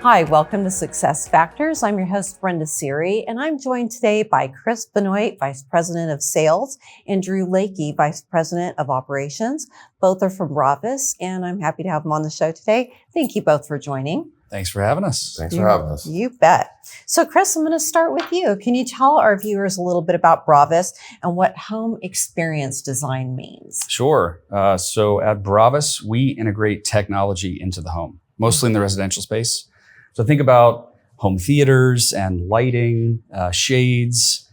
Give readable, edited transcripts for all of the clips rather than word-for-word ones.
Hi, welcome to Success Factors. I'm your host, Brenda Siri, and I'm joined today by Benoit, Vice President of Sales, and Drew Leakey, Vice President of Operations. Both are from Bravas, and I'm happy to have them on the show today. Thank you both for joining. Thanks for having us. Thanks for having us. You bet. So, Chris, I'm going to start with you. Can you tell our viewers a little bit about Bravas and what home experience design means? Sure. So at Bravas, we integrate technology into the home, mostly in the residential space. So think about home theaters and lighting, shades,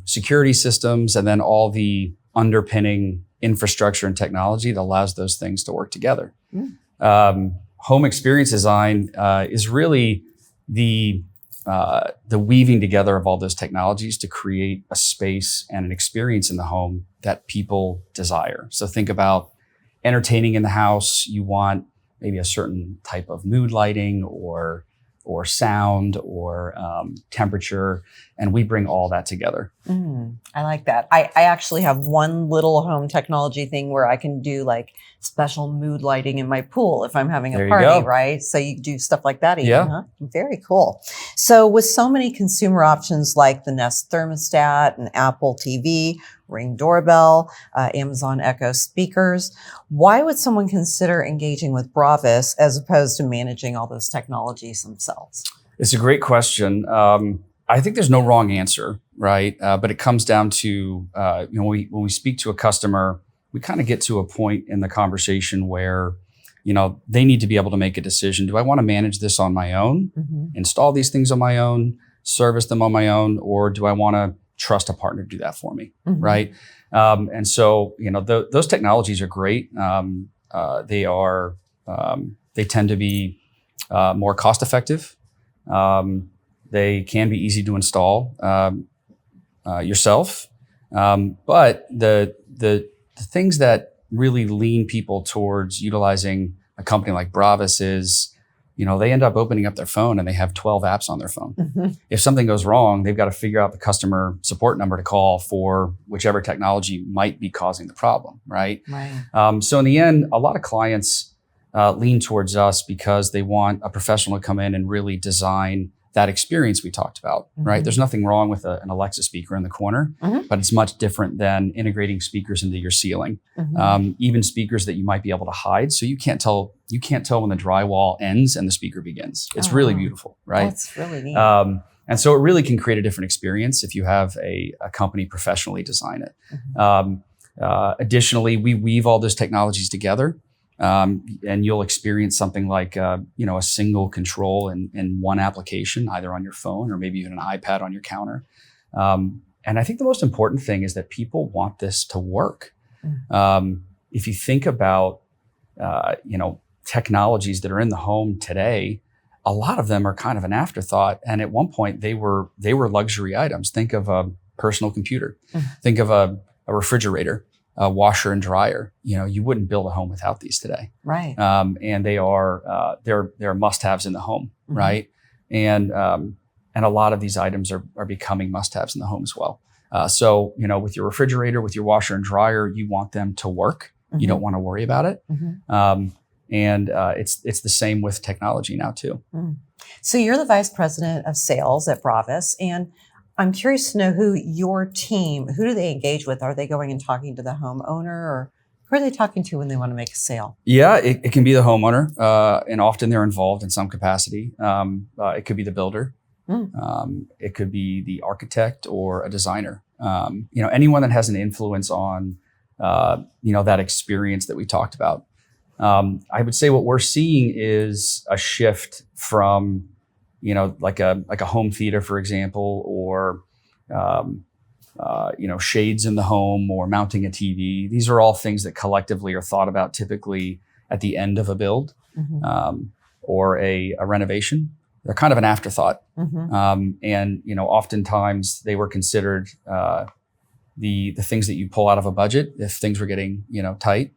security systems, and then all the underpinning infrastructure and technology that allows those things to work together. Home experience design is really the weaving together of all those technologies to create a space and an experience in the home that people desire. So think about entertaining in the house. You want maybe a certain type of mood lighting or sound or temperature, and we bring all that together. I like that. I actually have one little home technology thing where I can do like special mood lighting in my pool if I'm having a party, right? So you do stuff like that even, huh? Very cool. So with so many consumer options like the Nest thermostat and Apple TV, Ring doorbell, Amazon Echo speakers, why would someone consider engaging with Bravas as opposed to managing all those technologies themselves? It's a great question. I think there's no wrong answer, right? But it comes down to, when we speak to a customer, we kind of get to a point in the conversation where, they need to be able to make a decision. Do I want to manage this on my own, install these things on my own, service them on my own, or do I want to trust a partner to do that for me, right? And so, those technologies are great. They tend to be more cost effective. They can be easy to install yourself. But the things that really lean people towards utilizing a company like Bravas is, they end up opening up their phone and they have 12 apps on their phone. If something goes wrong, they've got to figure out the customer support number to call for whichever technology might be causing the problem, right? So in the end, a lot of clients lean towards us because they want a professional to come in and really design that experience we talked about, right? There's nothing wrong with an Alexa speaker in the corner, but it's much different than integrating speakers into your ceiling. Even speakers that you might be able to hide, so you can't tell when the drywall ends and the speaker begins. It's really beautiful, right? That's really neat. And so it really can create a different experience if you have a company professionally design it. Additionally, we weave all those technologies together. And you'll experience something like, a single control in one application, either on your phone or maybe even an iPad on your counter. And I think the most important thing is that people want this to work. If you think about, technologies that are in the home today, a lot of them are kind of an afterthought. And at one point they were luxury items. Think of a personal computer. Think of a refrigerator. A washer and dryer. You wouldn't build a home without these today, right? And they are they're must-haves in the home, right? And a lot of these items are becoming must-haves in the home as well. So with your refrigerator, with your washer and dryer, you want them to work. You don't want to worry about it. And it's the same with technology now too. So you're the Vice President of Sales at Bravas, and I'm curious to know who do they engage with? Are they going and talking to the homeowner, or who are they talking to when they want to make a sale? Yeah, it can be the homeowner, and often they're involved in some capacity. It could be the builder. It could be the architect or a designer. Anyone that has an influence on, that experience that we talked about. I would say what we're seeing is a shift from like a home theater, for example, or, shades in the home or mounting a TV. These are all things that collectively are thought about typically at the end of a build, or a renovation. They're kind of an afterthought. And, oftentimes they were considered, the things that you pull out of a budget if things were getting, tight.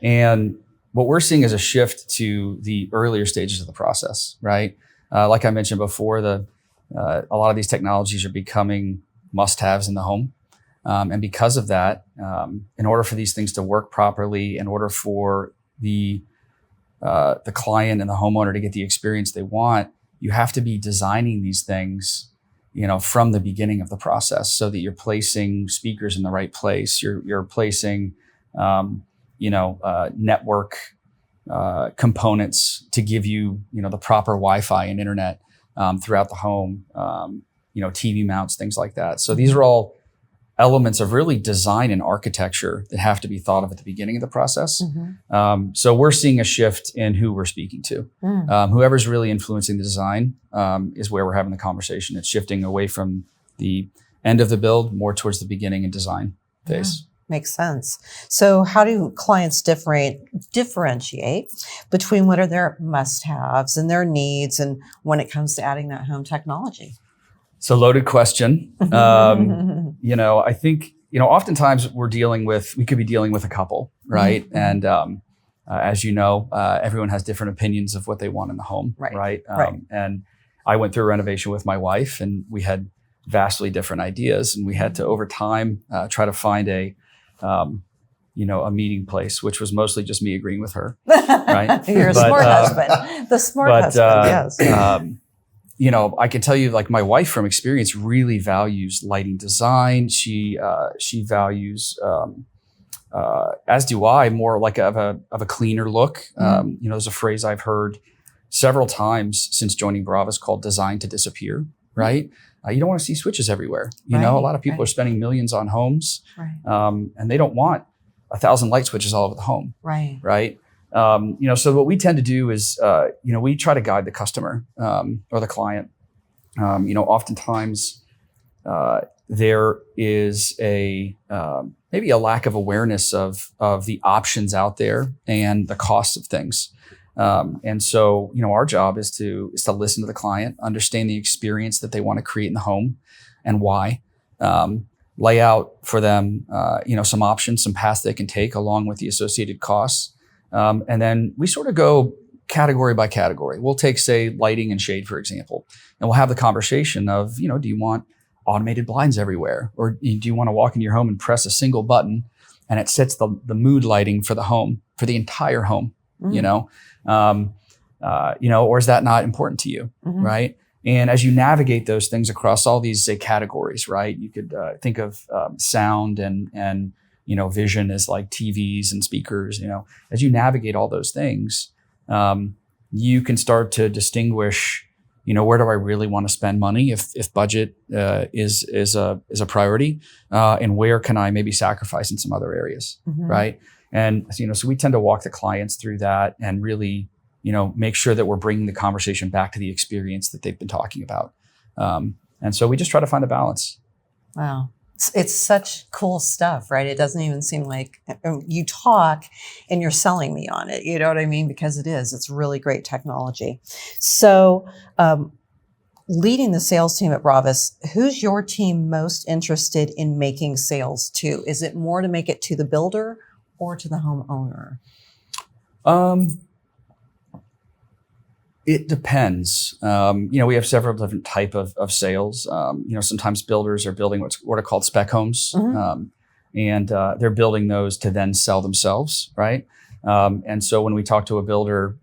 And what we're seeing is a shift to the earlier stages of the process, right? Like I mentioned before, a lot of these technologies are becoming must-haves in the home. And because of that, in order for these things to work properly, in order for the the client and the homeowner to get the experience they want, you have to be designing these things, from the beginning of the process, so that you're placing speakers in the right place. You're placing, network components to give you, the proper Wi-Fi and internet throughout the home. TV mounts, things like that. So these are all elements of really design and architecture that have to be thought of at the beginning of the process. So we're seeing a shift in who we're speaking to. Whoever's really influencing the design is where we're having the conversation. It's shifting away from the end of the build more towards the beginning and design phase. Makes sense. So how do clients differentiate between what are their must-haves and their needs, and when it comes to adding that home technology? It's a loaded question. I think, oftentimes we could be dealing with a couple, right? And as you know, everyone has different opinions of what they want in the home, right? And I went through a renovation with my wife, and we had vastly different ideas, and we had to, over time, try to find a meeting place, which was mostly just me agreeing with her, right? You're a smart husband. The smart husband, yes. I can tell you, like, my wife from experience really values lighting design. She values, as do I, more like of a cleaner look. There's a phrase I've heard several times since joining Bravas called "design to disappear." Right? You don't want to see switches everywhere. A lot of people are spending millions on homes, and they don't want 1,000 light switches all over the home. Right? So what we tend to do is, we try to guide the customer or the client. Oftentimes there is maybe a lack of awareness of the options out there and the cost of things. And so, our job is to listen to the client, understand the experience that they want to create in the home and why. Lay out for them, some options, some paths they can take along with the associated costs. And then we sort of go category by category. We'll take, say, lighting and shade, for example, and we'll have the conversation of, do you want automated blinds everywhere? Or do you want to walk into your home and press a single button and it sets the mood lighting for the home, for the entire home, or is that not important to you, right? And as you navigate those things across all these, say, categories, right? You could think of sound and vision as like TVs and speakers. As you navigate all those things, you can start to distinguish, where do I really want to spend money if budget is a priority, and where can I maybe sacrifice in some other areas, right? And so we tend to walk the clients through that and really, make sure that we're bringing the conversation back to the experience that they've been talking about. And so we just try to find a balance. Wow. It's such cool stuff, right? It doesn't even seem like you talk and you're selling me on it. You know what I mean? Because it's really great technology. So, leading the sales team at Bravas, who's your team most interested in making sales to? Is it more to make it to the builder or to the homeowner? It depends. We have several different type of sales. Sometimes builders are building what are called spec homes, and they're building those to then sell themselves, right? And so when we talk to a builder,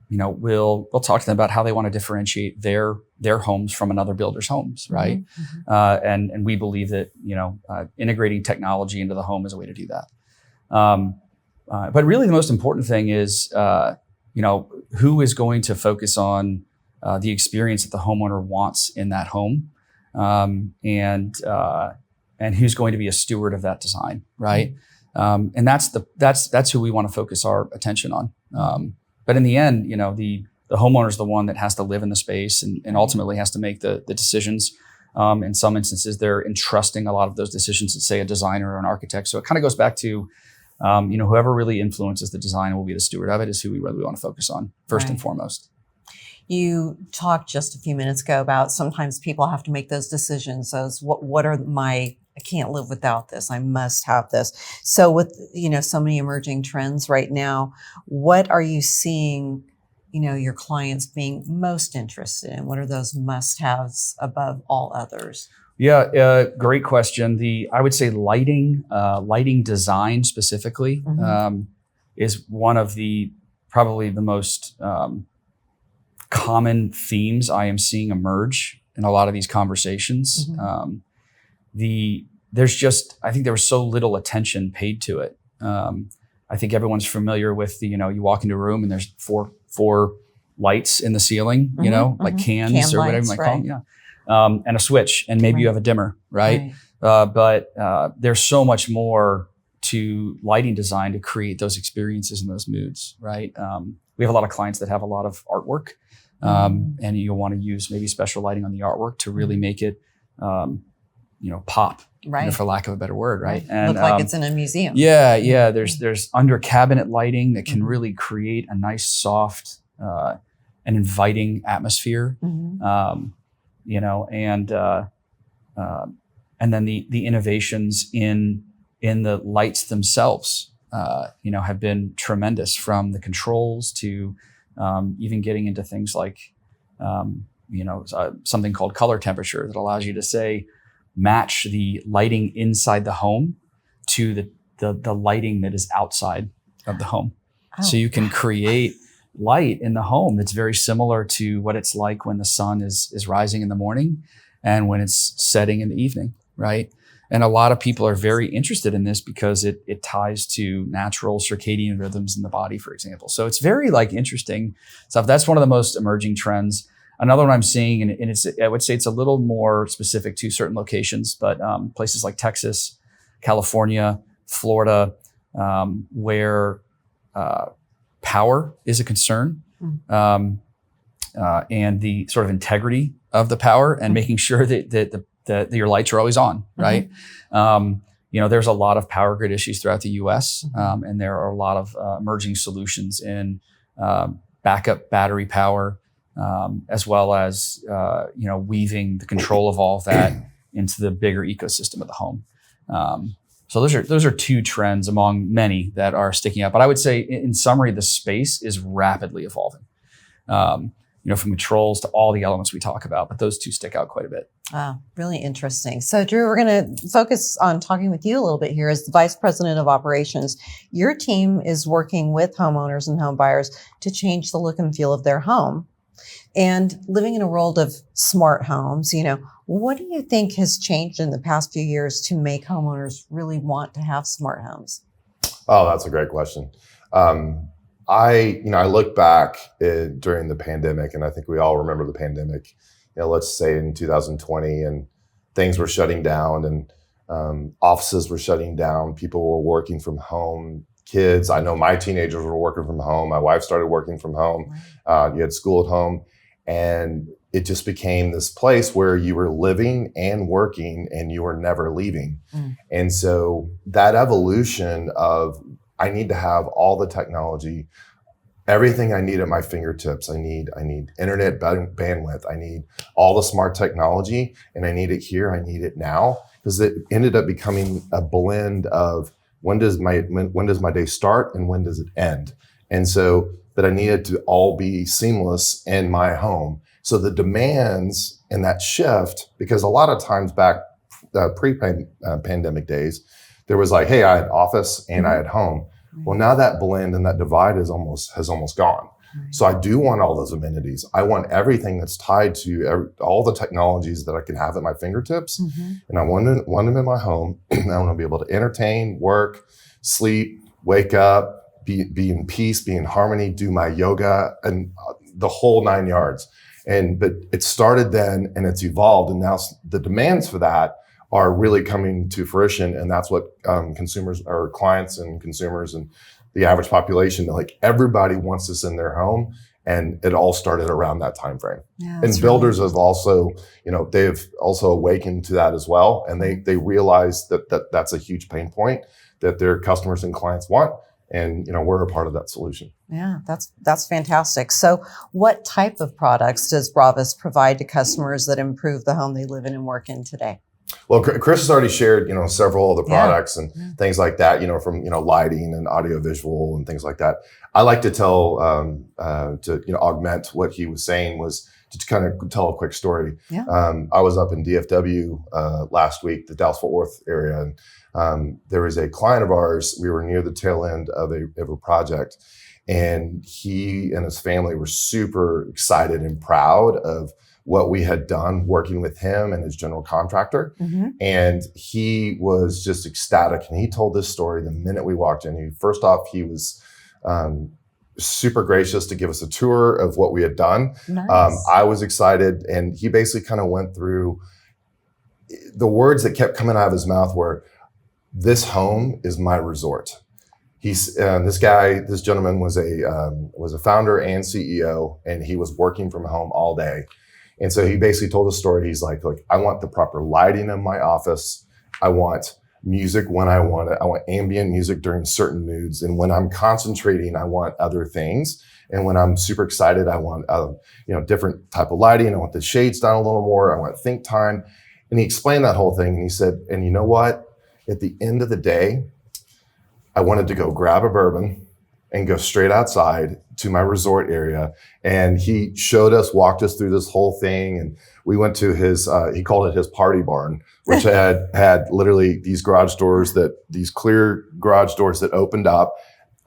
we'll talk to them about how they want to differentiate their homes from another builder's homes, right? And we believe that integrating technology into the home is a way to do that. But really, the most important thing is who is going to focus on the experience that the homeowner wants in that home, and who's going to be a steward of that design, right? And that's who we want to focus our attention on. But in the end, the homeowner is the one that has to live in the space and ultimately has to make the decisions. In some instances, they're entrusting a lot of those decisions to, say, a designer or an architect. So it kind of goes back to whoever really influences the design and will be the steward of it is who we really want to focus on first and foremost. You talked just a few minutes ago about sometimes people have to make those decisions as what are I can't live without this. I must have this. So with, so many emerging trends right now, what are you seeing, your clients being most interested in? What are those must-haves above all others? Yeah, great question. I would say lighting design specifically, is one of the probably the most common themes I am seeing emerge in a lot of these conversations. Mm-hmm. I think there was so little attention paid to it. I think everyone's familiar with you walk into a room and there's four lights in the ceiling, like cans or whatever you might call them. Yeah. And a switch, and maybe you have a dimmer, right? But there's so much more to lighting design to create those experiences and those moods, right? We have a lot of clients that have a lot of artwork, and you'll want to use maybe special lighting on the artwork to really make it, pop, right? For lack of a better word, right? And look like it's in a museum. Yeah. There's under cabinet lighting that can really create a nice, soft, and inviting atmosphere, and then the innovations in the lights themselves, have been tremendous, from the controls to even getting into things like, something called color temperature that allows you to match the lighting inside the home to the lighting that is outside of the home. Oh. So you can create light in the home that's very similar to what it's like when the sun is rising in the morning and when it's setting in the evening, right? And a lot of people are very interested in this because it ties to natural circadian rhythms in the body, for example. So it's very interesting stuff. That's one of the most emerging trends. Another one I'm seeing, and I would say it's a little more specific to certain locations, but places like Texas, California, Florida, where power is a concern, and the sort of integrity of the power, and making sure that your lights are always on, right? There's a lot of power grid issues throughout the U.S., and there are a lot of emerging solutions in backup battery power, as well as weaving the control of all of that into the bigger ecosystem of the home. So those are two trends among many that are sticking out. But I would say, in summary, the space is rapidly evolving. From controls to all the elements we talk about, but those two stick out quite a bit. Wow, really interesting. So, Drew, we're going to focus on talking with you a little bit here as the Vice President of Operations. Your team is working with homeowners and home buyers to change the look and feel of their home. And living in a world of smart homes, what do you think has changed in the past few years to make homeowners really want to have smart homes? Oh, that's a great question. I look back during the pandemic, and I think we all remember the pandemic, let's say in 2020, and things were shutting down, and offices were shutting down. People were working from home. Kids, I know my teenagers were working from home. My wife started working from home. You had school at home, and it just became this place where you were living and working and you were never leaving. And so that evolution of, I need to have all the technology, everything I need at my fingertips. I need internet bandwidth. I need all the smart technology, and I need it here. I need it now, because it ended up becoming a blend of when does my day start and when does it end? And so that I needed to all be seamless in my home. So the demands and that shift, because a lot of times back pre-pandemic days, there was hey, I had office and I had home. Well, now that blend and that divide has almost gone. So I do want all those amenities. I want everything that's tied to all the technologies that I can have at my fingertips. And I want them in my home. I want to be able to entertain, work, sleep, wake up, be in peace, be in harmony, do my yoga, and the whole 9 yards. But it started then, and it's evolved, and now the demands for that are really coming to fruition. And that's what consumers or clients and consumers and the average population, everybody wants this in their home. And it all started around that time frame. Yeah, and builders have also, they've also awakened to that as well. And they realize that that's a huge pain point that their customers and clients want. And, we're a part of that solution. Yeah, that's fantastic. So what type of products does Bravas provide to customers that improve the home they live in and work in today? Well, Chris has already shared, several of the products and things like that, from, lighting and audio visual and things like that. I like to tell, to augment what he was saying, was to kind of tell a quick story. Yeah. I was up in DFW last week, the Dallas-Fort Worth area, and there was a client of ours. We were near the tail end of a project, And he and his family were super excited and proud of what we had done working with him and his general contractor. Mm-hmm. And he was just ecstatic. And he told this story the minute we walked in. First off, he was super gracious to give us a tour of what we had done. Nice. I was excited. And he basically kind of went through the words that kept coming out of his mouth were, "This home is my resort." This gentleman was a founder and CEO, and he was working from home all day. And so he basically told a story. He's like, I want the proper lighting in my office. I want music when I want it. I want ambient music during certain moods. And when I'm concentrating, I want other things. And when I'm super excited, I want different type of lighting. I want the shades down a little more. I want think time. And he explained that whole thing. And he said, and you know what? At the end of the day, I wanted to go grab a bourbon and go straight outside to my resort area. And he walked us through this whole thing. And we went to he called it his party barn, which had literally these clear garage doors that opened up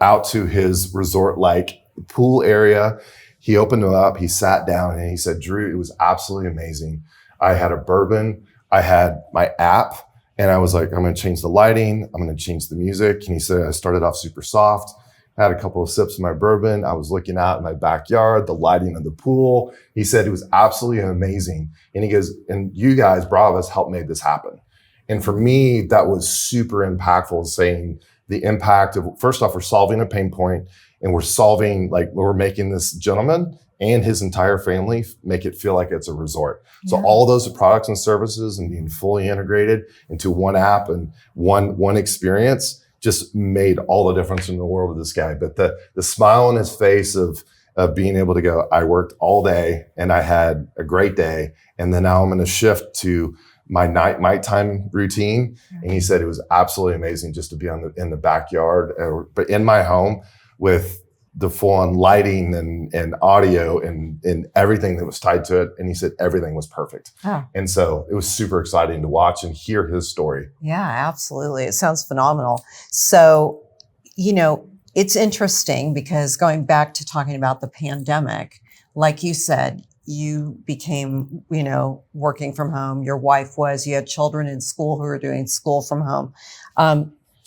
out to his resort-like pool area. He opened them up, he sat down, and he said, "Drew, it was absolutely amazing. I had a bourbon, I had my app, and I was like, I'm going to change the lighting, I'm going to change the music." And he said, I started off super soft, had a couple of sips of my bourbon. I was looking out in my backyard, the lighting of the pool. He said it was absolutely amazing. And he goes, and you guys, Bravas, helped make this happen. And for me, that was super impactful, saying the impact of, first off, we're solving a pain point, and we're making this gentleman and his entire family make it feel like it's a resort. Yeah. So all those products and services and being fully integrated into one app and one experience just made all the difference in the world with this guy. But the smile on his face of being able to go, I worked all day and I had a great day, and then now I'm going to shift to my nighttime routine. Mm-hmm. And he said it was absolutely amazing just to be in the backyard, but in my home with the full-on lighting and audio and everything that was tied to it. And he said everything was perfect. Oh. And so it was super exciting to watch and hear his story. Yeah, absolutely. It sounds phenomenal. So, it's interesting because going back to talking about the pandemic, like you said, you became, working from home. Your wife you had children in school who were doing school from home.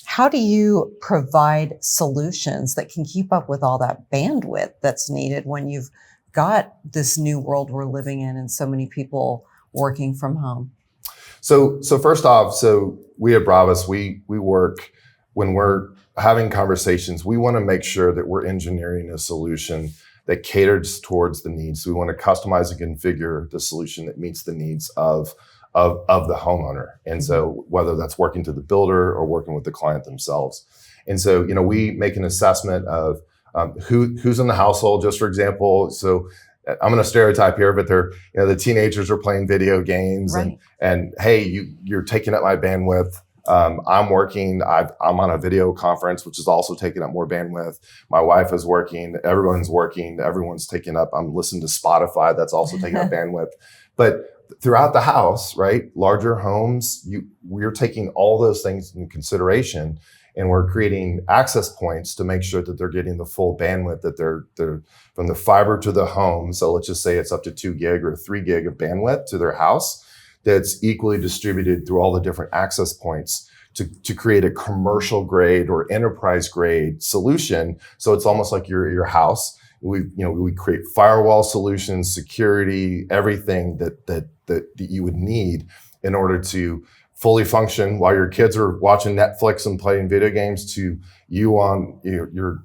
How do you provide solutions that can keep up with all that bandwidth that's needed when you've got this new world we're living in and so many people working from home? So first off, we at Bravas, we work, when we're having conversations, we want to make sure that we're engineering a solution that caters towards the needs. So we want to customize and configure the solution that meets the needs of the homeowner. And so whether that's working to the builder or working with the client themselves. And so, we make an assessment of who's in the household, just for example. So I'm going to stereotype here, but they're, the teenagers are playing video games, right, and hey, you're taking up my bandwidth. I'm working, I'm on a video conference, which is also taking up more bandwidth. My wife is working, everyone's taking up, I'm listening to Spotify, that's also taking up bandwidth. But throughout the house, right, larger homes, we're taking all those things into consideration, and we're creating access points to make sure that they're getting the full bandwidth, that they're from the fiber to the home. So let's just say it's up to 2 gig or 3 gig of bandwidth to their house, that's equally distributed through all the different access points to create a commercial grade or enterprise grade solution. So it's almost like your house. We create firewall solutions, security, everything that you would need in order to fully function while your kids are watching Netflix and playing video games, to you on your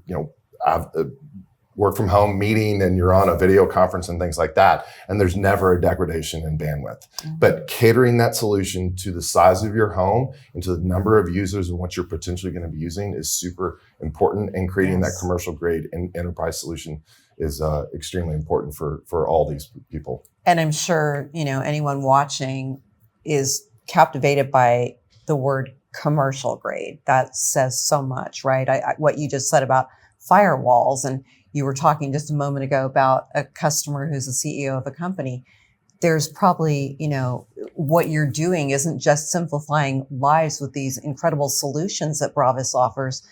work from home meeting and you're on a video conference and things like that. And there's never a degradation in bandwidth. Mm-hmm. But catering that solution to the size of your home and to the number of users and what you're potentially going to be using is super important. And creating that commercial grade and enterprise solution is extremely important for all these people. And I'm sure, anyone watching is captivated by the word commercial grade. That says so much, right? What you just said about firewalls, and you were talking just a moment ago about a customer who's a CEO of a company. There's probably, what you're doing isn't just simplifying lives with these incredible solutions that Bravas offers,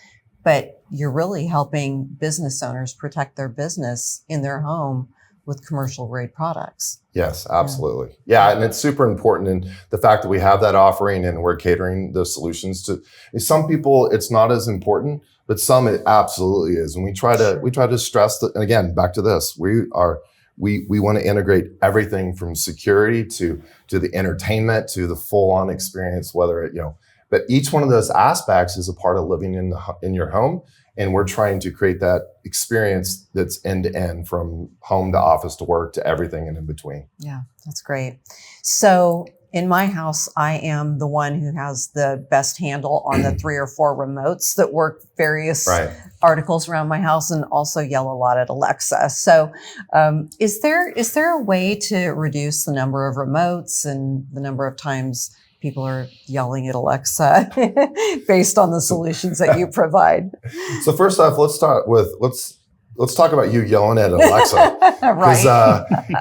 but you're really helping business owners protect their business in their home with commercial grade products. Yes, absolutely. Yeah, and it's super important. And the fact that we have that offering and we're catering those solutions to some people, it's not as important, but some it absolutely is. And we try to stress that. And again, back to this, we want to integrate everything from security to the entertainment to the full on experience, whether it, but each one of those aspects is a part of living in your home. And we're trying to create that experience that's end to end, from home to office to work to everything and in between. Yeah, that's great. So in my house, I am the one who has the best handle on the 3 or 4 remotes that work various articles around my house, and also yell a lot at Alexa. So is there a way to reduce the number of remotes and the number of times people are yelling at Alexa based on the solutions that you provide? So first off, let's talk about you yelling at Alexa, because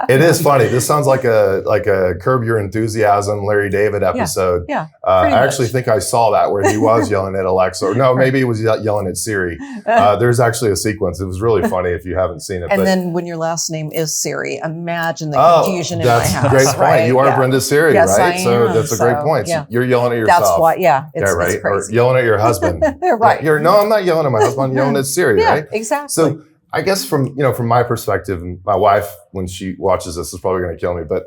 it is funny. This sounds like a Curb Your Enthusiasm Larry David episode. Yeah, I actually think I saw that where he was yelling at Alexa. Or no, maybe he was yelling at Siri. There's actually a sequence. It was really funny if you haven't seen it. And then when your last name is Siri, imagine the confusion in my house. That's a great point. Right? You are Brenda Siri, yes, right? I So am. that's a great point. So you're yelling at yourself. That's why, it's right. crazy. Or yelling at your husband. Right. No, I'm not yelling at my husband. I'm yelling at Siri, right? Exactly. So I guess from my perspective, and my wife, when she watches this, is probably going to kill me, but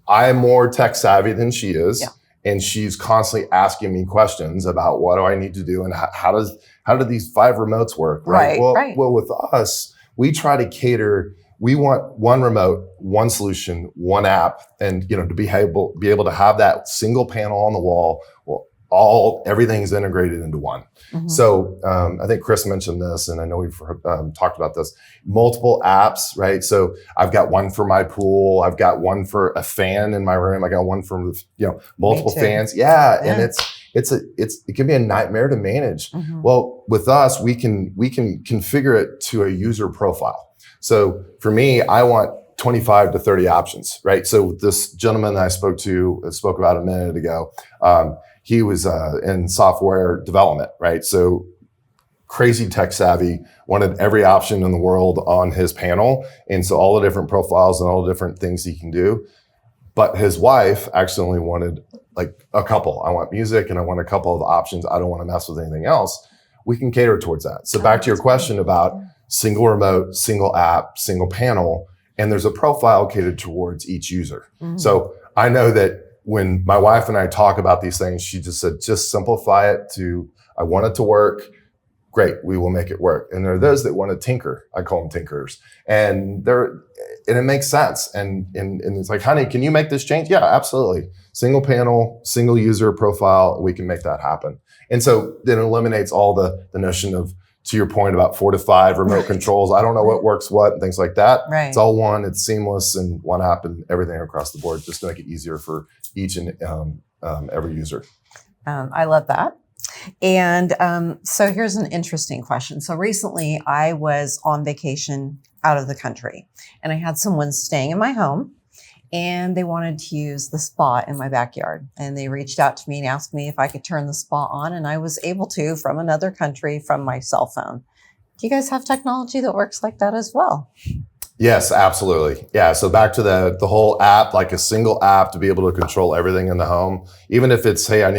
I'm more tech savvy than she is. Yeah. And she's constantly asking me questions about what do I need to do and how do these 5 remotes work? Right. Well, with us, we try to cater. We want one remote, one solution, one app, and to be able to have that single panel on the wall. Well, everything's integrated into one. Mm-hmm. So I think Chris mentioned this, and I know we've talked about this. Multiple apps, right? So I've got one for my pool. I've got one for a fan in my room. I got one for multiple fans. Yeah, and it can be a nightmare to manage. Mm-hmm. Well, with us, we can configure it to a user profile. So for me, I want 25 to 30 options, right? So this gentleman that I spoke about a minute ago, he was in software development, right? So crazy tech savvy, wanted every option in the world on his panel. And so all the different profiles and all the different things he can do. But his wife actually only wanted like a couple. I want music and I want a couple of options. I don't want to mess with anything else. We can cater towards that. So back to your question about single remote, single app, single panel, and there's a profile catered towards each user. Mm-hmm. So I know that when my wife and I talk about these things, she just said, just simplify it to, I want it to work. Great, we will make it work. And there are those that want to tinker. I call them tinkers. And it makes sense. And it's like, honey, can you make this change? Yeah, absolutely. Single panel, single user profile, we can make that happen. And so then it eliminates all the notion of, to your point about 4 to 5 remote controls. I don't know what works what and things like that. Right. It's all one, it's seamless and one app and everything across the board, just to make it easier for each and every user. I love that. And so here's an interesting question. So recently I was on vacation out of the country and I had someone staying in my home and they wanted to use the spa in my backyard. And they reached out to me and asked me if I could turn the spa on, and I was able to from another country from my cell phone. Do you guys have technology that works like that as well? Yes, absolutely. Yeah. So back to the whole app, like a single app to be able to control everything in the home. Even if it's, hey, I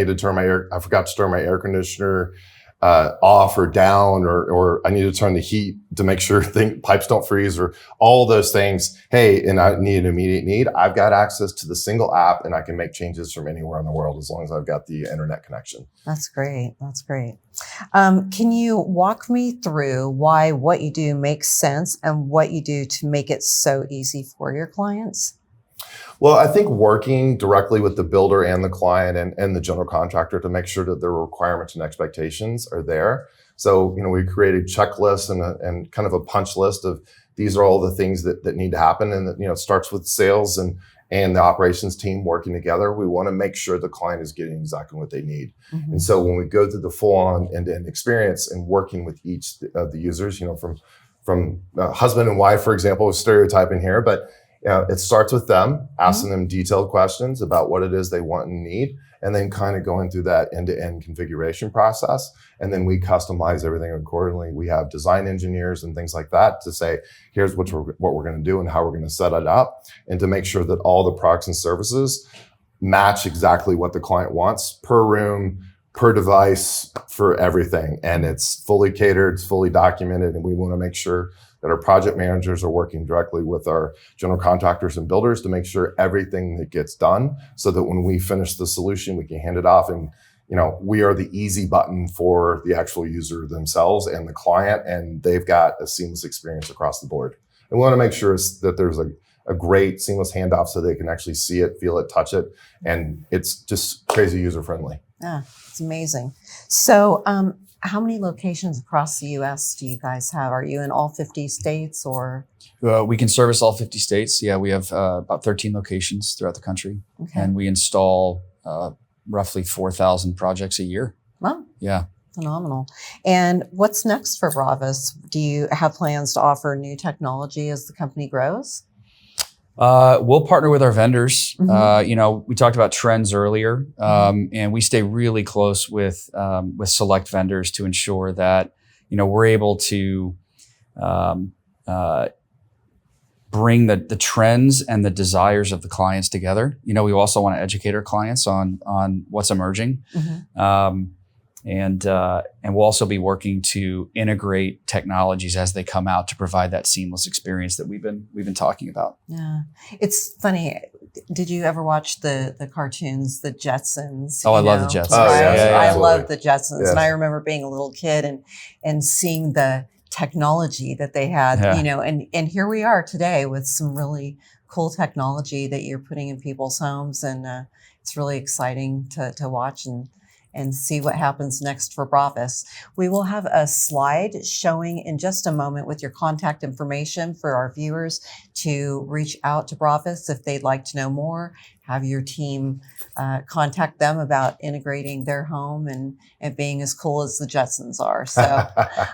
forgot to turn my air conditioner off or down, or I need to turn the heat to make sure pipes don't freeze, or all those things. Hey, and I need an immediate need. I've got access to the single app and I can make changes from anywhere in the world as long as I've got the internet connection. That's great. That's great. Can you walk me through why what you do makes sense and what you do to make it so easy for your clients? Well, I think working directly with the builder and the client and the general contractor to make sure that their requirements and expectations are there. So, we created checklists and kind of a punch list of these are all the things that need to happen. And it starts with sales and the operations team working together. We want to make sure the client is getting exactly what they need. Mm-hmm. And so when we go through the full on end-to-end experience and working with each of the users, from husband and wife, for example, stereotyping here, but it starts with them, asking them detailed questions about what it is they want and need, and then kind of going through that end-to-end configuration process. And then we customize everything accordingly. We have design engineers and things like that to say, here's what we're going to do and how we're going to set it up, and to make sure that all the products and services match exactly what the client wants per room, per device, for everything. And it's fully catered, it's fully documented, and we want to make sure that our project managers are working directly with our general contractors and builders to make sure everything that gets done, so that when we finish the solution, we can hand it off, and we are the easy button for the actual user themselves and the client, and they've got a seamless experience across the board. And we want to make sure that there's a great seamless handoff so they can actually see it, feel it, touch it, and it's just crazy user friendly. Yeah, it's amazing. So, how many locations across the U.S. do you guys have? Are you in all 50 states or? We can service all 50 states. Yeah, we have about 13 locations throughout the country. Okay. And we install roughly 4,000 projects a year. Wow. Yeah. Phenomenal. And what's next for Bravas? Do you have plans to offer new technology as the company grows? We'll partner with our vendors. Mm-hmm. We talked about trends earlier, and we stay really close with select vendors to ensure that, we're able to bring the trends and the desires of the clients together. We also want to educate our clients on what's emerging. Mm-hmm. And we'll also be working to integrate technologies as they come out to provide that seamless experience that we've been talking about. Yeah, it's funny. Did you ever watch the cartoons, the Jetsons? Oh, I love the Jetsons. Oh, I love the Jetsons, Yes. and I remember being a little kid and seeing the technology that they had. Yeah. And here we are today with some really cool technology that you're putting in people's homes, and it's really exciting to watch and see what happens next for Bravas. We will have a slide showing in just a moment with your contact information for our viewers to reach out to Bravas if they'd like to know more. Have your team contact them about integrating their home and being as cool as the Jetsons are. So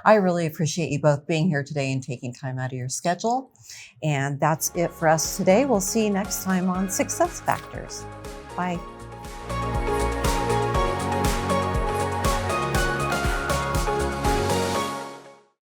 I really appreciate you both being here today and taking time out of your schedule. And that's it for us today. We'll see you next time on Success Factors. Bye.